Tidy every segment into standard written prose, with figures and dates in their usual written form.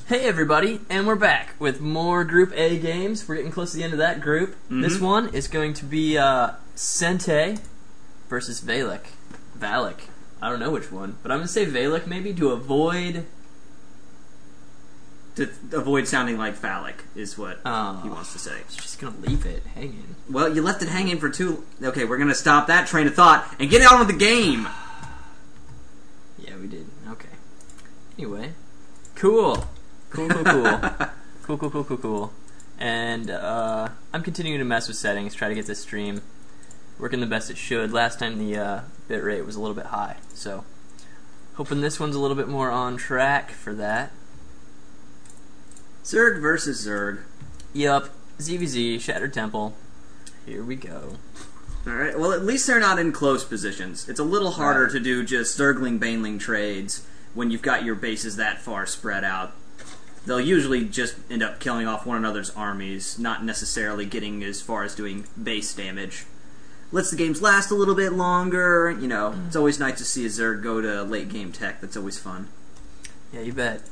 Hey everybody, and we're back with more Group A games. We're getting close to the end of that group. This one is going to be Sente versus Valek. I don't know which one, but I'm going to say Valek maybe to avoid... sounding like phallic is what he wants to say. He's just going to leave it hanging. Well, you left it hanging for too... Okay, we're going to stop that train of thought and get on with the game! Yeah, we did. Okay. Anyway. Cool. Cool. And I'm continuing to mess with settings, try to get this stream working the best it should. Last time the bitrate was a little bit high, so hoping this one's a little bit more on track for that. Zerg versus Zerg. Yup, ZVZ, Shattered Temple. Here we go. Alright, well at least they're not in close positions. It's a little harder to do just Zergling-Baneling trades when you've got your bases that far spread out. They'll usually just end up killing off one another's armies, not necessarily getting as far as doing base damage. Lets the games last a little bit longer, you know, it's always nice to see a Zerg go to late game tech, that's always fun. Yeah, you bet.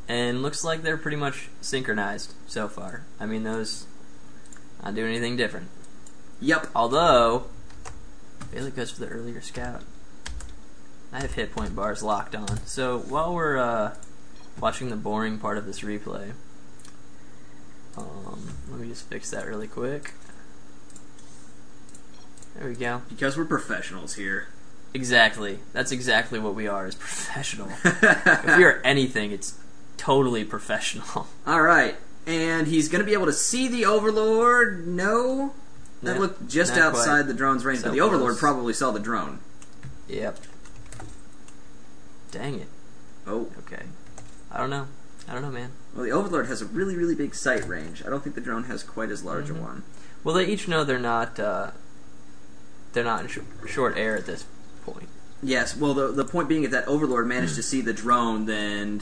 And looks like they're pretty much synchronized so far. I mean, those not doing anything different. Yep. Although, Valek goes for the earlier scout. I have hit point bars locked on. So while we're watching the boring part of this replay, let me just fix that really quick. There we go. Because we're professionals here. Exactly. That's exactly what we are, is professional. If we are anything, it's totally professional. Alright. And he's going to be able to see the Overlord? No? That looked just outside the drone's range, but the Overlord probably saw the drone. Yep. Dang it. Oh. Okay. I don't know, man. Well, the Overlord has a really, really big sight range. I don't think the drone has quite as large a one. Well, they each know they're not in short air at this point. Yes, well, the point being, if that Overlord managed to see the drone, then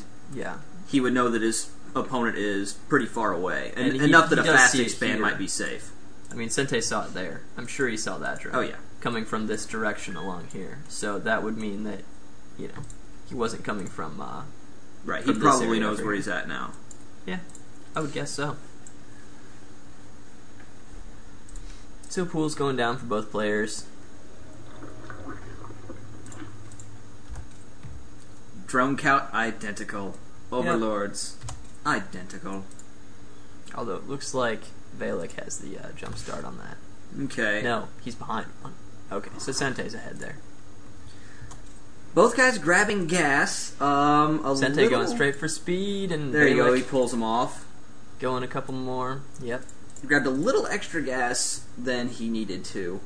he would know that his opponent is pretty far away. And enough that a fast expand might be safe. I mean, Sente saw it there. I'm sure he saw that drone. Oh, yeah. Coming from this direction along here. So that would mean that, you know, he wasn't coming from... right, he probably knows where he's at now. Yeah, I would guess so. So pool's going down for both players. Drone count, identical. Overlords, identical. Although it looks like Valek has the jump start on that. Okay. No, he's behind one. Okay, so Sente's ahead there. Both guys grabbing gas. Sente going straight for speed, and there you go. He pulls him off. Going a couple more. Yep. He grabbed a little extra gas than he needed to,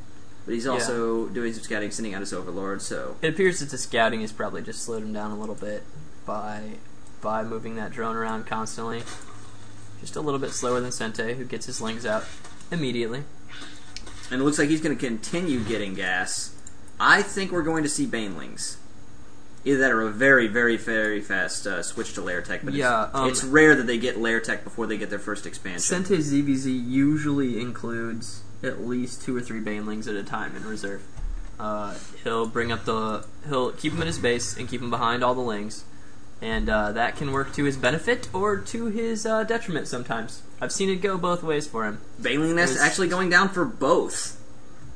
but he's also doing some scouting, sending out his Overlord. So it appears that the scouting has probably just slowed him down a little bit by moving that drone around constantly. Just a little bit slower than Sente, who gets his lings out immediately. And it looks like he's going to continue getting gas. I think we're going to see Banelings. Either that or a very, very, very fast switch to layer tech, but it's rare that they get layer tech before they get their first expansion. Sente ZVZ usually includes at least 2 or 3 Banelings at a time in reserve. He'll keep him in his base and keep him behind all the lings, and that can work to his benefit or to his detriment sometimes. I've seen it go both ways for him. Baneling Nest actually going down for both.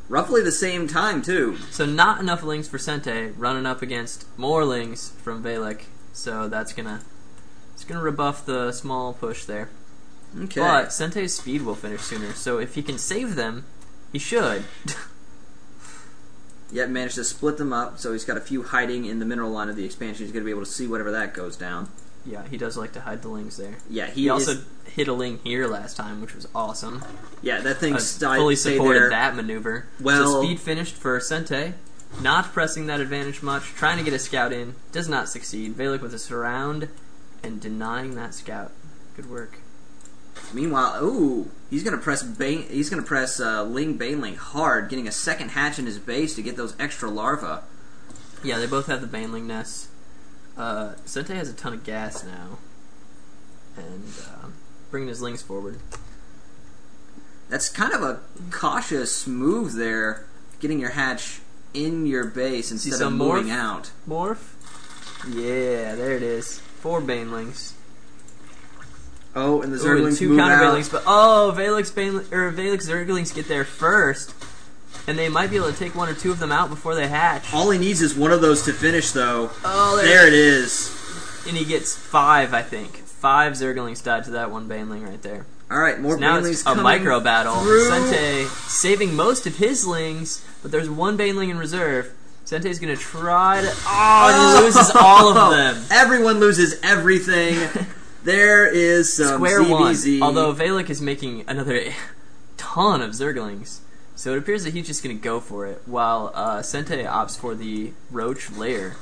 Roughly the same time, too. So not enough lings for Sente, running up against more lings from Valek. So that's gonna rebuff the small push there. Okay. But Sente's speed will finish sooner, so if he can save them, he should. Yet managed to split them up, so he's got a few hiding in the mineral line of the expansion. He's going to be able to see whatever that goes down. Yeah, he does like to hide the lings there. Yeah, he also hit a ling here last time, which was awesome. Yeah, that thing fully supported that maneuver. Well, so speed finished for Sente, not pressing that advantage much, trying to get a scout in, does not succeed. Valek with a surround and denying that scout. Good work. Meanwhile, ooh, he's gonna press Ling Baneling hard, getting a second hatch in his base to get those extra larvae. Yeah, they both have the Baneling nests. Sente has a ton of gas now, and bringing his lings forward. That's kind of a cautious move there, getting your hatch in your base instead of moving out. Morph? Yeah, there it is. 4 banelings. Oh, and the Ooh, and Zerglings 2 move counter out. banelings, but Valek's Zerglings get there first, and they might be able to take 1 or 2 of them out before they hatch. All he needs is one of those to finish, though. Oh, there it is. And he gets 5, I think. 5 Zerglings died to that 1 baneling right there. All right, more So now banelings it's a coming micro battle. through. Sente saving most of his lings, but there's 1 baneling in reserve. Sente's gonna try to. Oh, and he loses all of them. Everyone loses everything. There is some Square ZBZ. 1. Although Valek is making another ton of Zerglings, so it appears that he's just gonna go for it, while Sente opts for the Roach lair.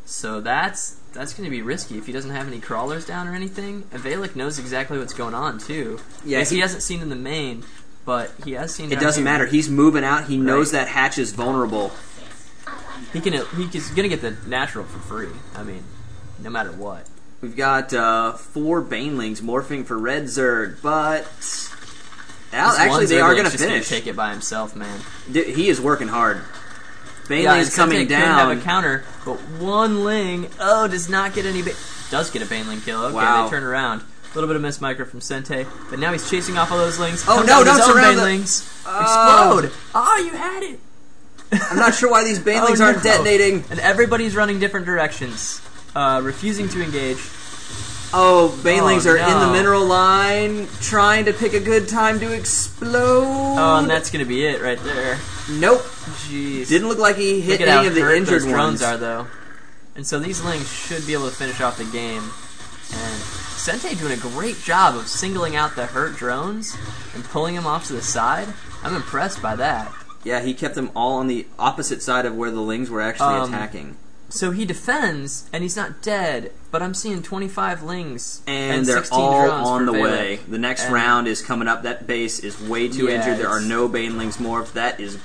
So that's going to be risky if he doesn't have any crawlers down or anything. And Valek knows exactly what's going on too. Yeah, yes, he hasn't seen in the main, but he has seen. It doesn't matter. He's moving out. He knows that hatch is vulnerable. He's gonna get the natural for free. I mean, no matter what. We've got 4 banelings morphing for Red Zerg, but actually they are going to finish. Gonna take it by himself, man. He is working hard. Baneling's coming down. Could have a counter, but 1 ling. Oh, does not get any. Does get a baneling kill. Okay, wow. They turn around. A little bit of miss micro from Sente, but now he's chasing off all those lings. Oh no! Don't surround banelings. Explode! Oh, you had it. I'm not sure why these banelings aren't detonating. And everybody's running different directions, refusing to engage. Oh, banelings are in the mineral line, trying to pick a good time to explode. Oh, and that's gonna be it right there. Nope. Jeez. Didn't look like he hit Look at any of the injured those drones ones. are though, and so these lings should be able to finish off the game. And Sente doing a great job of singling out the hurt drones and pulling them off to the side. I'm impressed by that. Yeah, he kept them all on the opposite side of where the lings were actually attacking. So he defends, and he's not dead, but I'm seeing 25 lings and they're 16 all drones on for the Valek. way. The next round is coming up. That base is way too injured. There are no banelings morphed. That is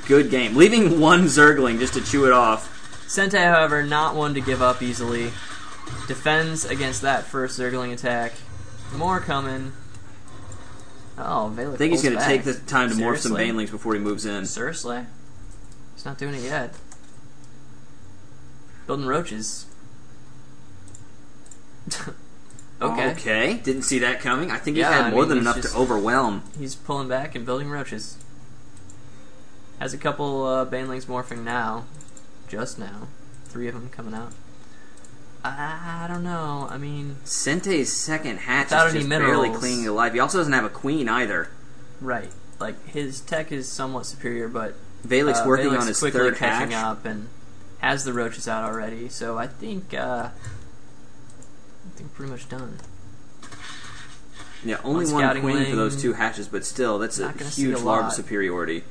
good game. Leaving 1 Zergling just to chew it off. Sente, however, not one to give up easily. Defends against that first Zergling attack. More coming. Oh, Valek I think he's going to take the time to morph some Seriously? banelings before he moves in. Seriously? He's not doing it yet. Building roaches. Okay. Okay. Didn't see that coming. I think he had more than enough to overwhelm. He's pulling back and building roaches. Has a couple banelings morphing now. Just now. 3 of them coming out. I don't know. I mean... Sente's second hatch without is any just minerals. barely clinging alive. He also doesn't have a queen either. Right. Like, his tech is somewhat superior, but... Valek's working Valek's on his quickly third catching hatch. up and has the roaches out already. So I think pretty much done. Yeah, only One one scouting queen wing. for those 2 hatches, but still, that's a Not gonna see huge a larva lot. superiority.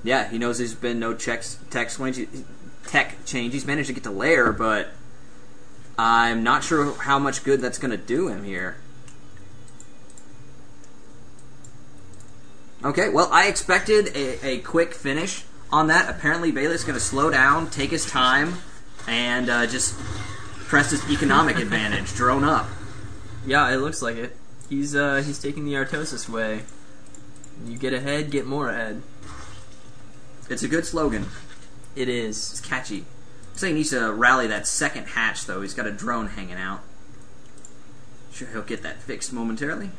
Yeah, he knows there's been no tech change. He's managed to get to lair, but I'm not sure how much good that's going to do him here. Okay, well, I expected a quick finish on that. Apparently, Valek's going to slow down, take his time, and just press his economic advantage. Drone up. Yeah, it looks like it. He's taking the Artosis way. You get ahead, get more ahead. It's a good slogan. It is. It's catchy. So he needs to rally that second hatch, though. He's got a drone hanging out. Sure, he'll get that fixed momentarily.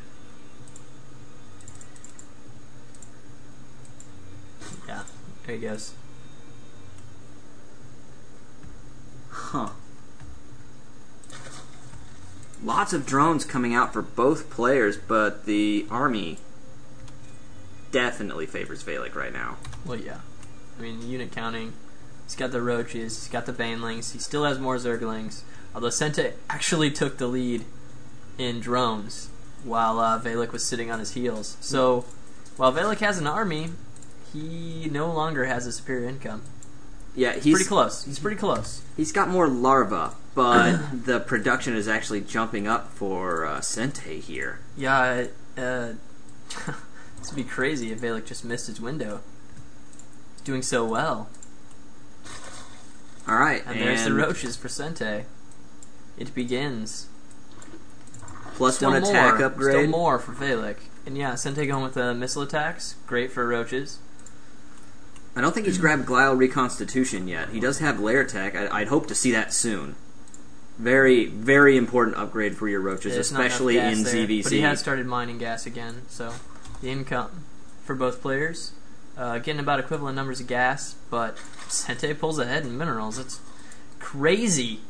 Yeah, there he goes. Huh. Lots of drones coming out for both players, but the army definitely favors Valek right now. Well, yeah. I mean, unit counting. He's got the roaches. He's got the banelings. He still has more Zerglings. Although Sente actually took the lead in drones while Valek was sitting on his heels. So, while Valek has an army, he no longer has a superior income. Yeah, he's pretty close. He's pretty close. He's got more larva, but the production is actually jumping up for Sente here. Yeah, this would be crazy if Valek just missed his window. He's doing so well. Alright, and there's the roaches for Sente. It begins. Plus Still 1 attack upgrade. Still more for Valek. And yeah, Sente going with the missile attacks. Great for roaches. I don't think he's grabbed Glial Reconstitution yet. He does have Lair Tech. I'd hope to see that soon. Very, very important upgrade for your roaches, especially in ZVZ. But he has started mining gas again, so the income for both players, getting about equivalent numbers of gas, but Sente pulls ahead in minerals. It's crazy.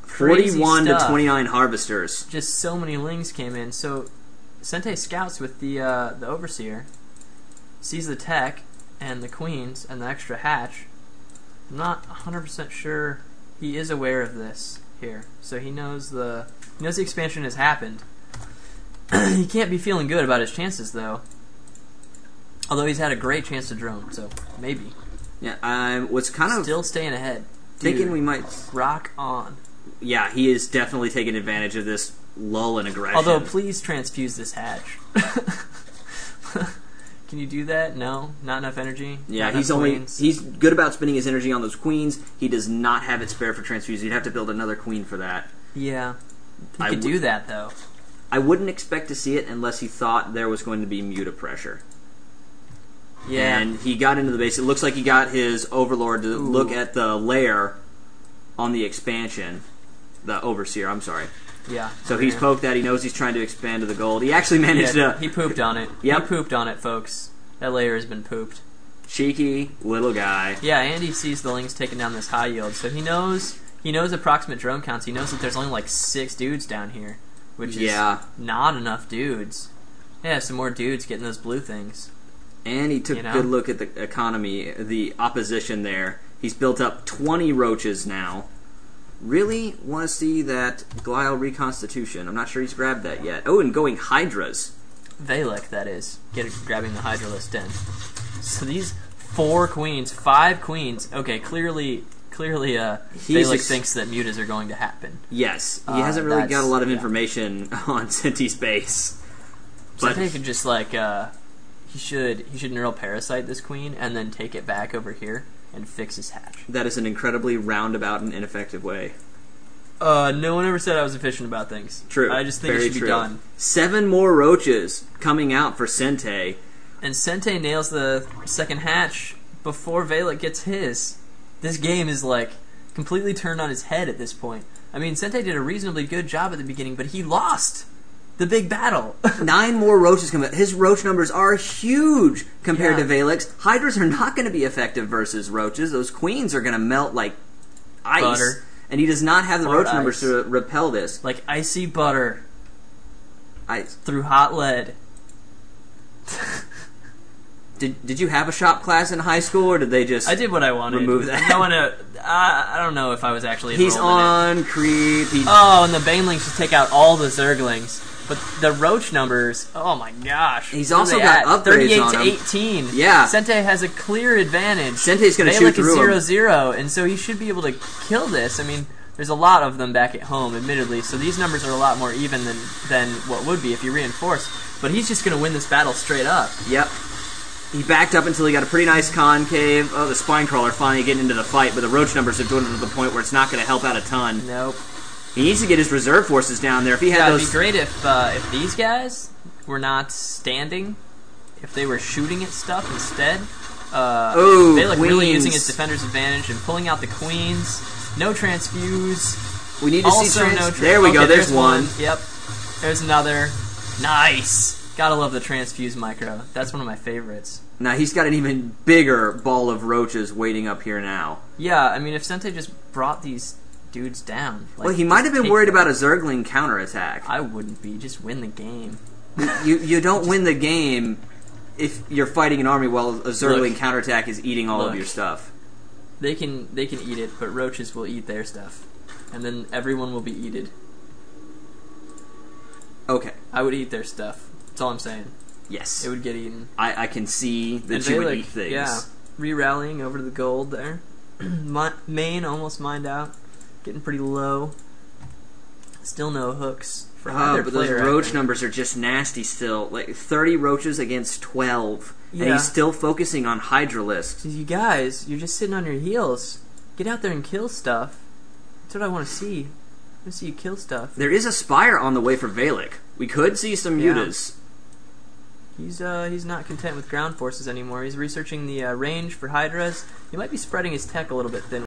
41 to 29 harvesters. Just so many lings came in. So Sente scouts with the Overseer, sees the tech and the queens and the extra hatch. I'm not 100% sure he is aware of this here, so he knows the expansion has happened. He can't be feeling good about his chances though. Although he's had a great chance to drone, so maybe. Yeah, I was kind of still staying ahead. Thinking we might rock on. Yeah, he is definitely taking advantage of this lull in aggression. Although, please transfuse this hatch. Can you do that? No, not enough energy. Yeah, he's good about spending his energy on those queens. He does not have it spare for transfuse. You'd have to build another queen for that. Yeah, he could do that though. I wouldn't expect to see it unless he thought there was going to be muta pressure. Yeah, and he got into the base. It looks like he got his overlord to look at the lair on the expansion, the overseer. I'm sorry. Yeah. So he's poked that. He knows he's trying to expand to the gold. He actually managed to... He pooped on it. Yep. He pooped on it, folks. That layer has been pooped. Cheeky little guy. Yeah, and he sees the lings taking down this high yield, so he knows approximate drone counts. He knows that there's only like 6 dudes down here, which is not enough dudes. Yeah, some more dudes getting those blue things. And he took a good look at the economy, the opposition there. He's built up 20 roaches now. Really want to see that Glial Reconstitution. I'm not sure he's grabbed that yet. Oh, and going Hydras. Valek, that is. Grabbing the Hydra list in. So these 4 queens, 5 queens. Okay, clearly Valek thinks that mutas are going to happen. Yes, he hasn't really got a lot of information on Sente's base. But Sente could just like he should neural parasite this queen and then take it back over here and fix his hatch. That is an incredibly roundabout and ineffective way. No one ever said I was efficient about things. True. I just think it should be done. 7 more roaches coming out for Sente. And Sente nails the second hatch before Valek gets his. This game is like completely turned on his head at this point. I mean, Sente did a reasonably good job at the beginning, but he lost the big battle. 9 more roaches come out. His roach numbers are huge compared to Valek's. Hydras are not going to be effective versus roaches. Those queens are going to melt like ice. Butter. And he does not have the roach numbers to repel this. Like icy butter. Ice. Through hot lead. Did you have a shop class in high school, or did they just I did what I wanted. remove that? I don't know if I was actually enrolled He's on in it. creep. Oh, and the banelings just take out all the zerglings. But the roach numbers, oh my gosh. He's also got upgrades on him. 38 to 18. Yeah. Sente has a clear advantage. Sente's going to shoot through him. Valek is 0-0, and so he should be able to kill this. I mean, there's a lot of them back at home, admittedly, so these numbers are a lot more even than what would be if you reinforce. But he's just going to win this battle straight up. Yep. He backed up until he got a pretty nice concave. Oh, the spine crawler finally getting into the fight, but the roach numbers have dwindled to the point where it's not going to help out a ton. Nope. He needs to get his reserve forces down there. If he had those, it'd be great if these guys were not standing, if they were shooting at stuff instead. Valek really using his defender's advantage and pulling out the queens. No transfuse. We need to also see there we go. There's one. Yep. There's another. Nice. Gotta love the transfuse micro. That's one of my favorites. Now he's got an even bigger ball of roaches waiting up here now. Yeah, I mean, if Sente just brought these dudes down. Like, well, he might have been worried about a Zergling counterattack. I wouldn't be. Just win the game. You don't win the game if you're fighting an army while a Zergling counterattack is eating all of your stuff. They can eat it, but roaches will eat their stuff. And then everyone will be eated. Okay. I would eat their stuff. That's all I'm saying. Yes. It would get eaten. I can see that you would eat things. Yeah. Re-rallying over to the gold there. Main almost mined out. Getting pretty low. Still no hooks for either but player. Those roach numbers are just nasty still. Like 30 roaches against 12. Yeah. And he's still focusing on Hydralisk. You guys, you're just sitting on your heels. Get out there and kill stuff. That's what I want to see. I want to see you kill stuff. There is a Spire on the way for Valek. We could see some mutas. He's not content with ground forces anymore. He's researching the range for Hydras. He might be spreading his tech a little bit thin.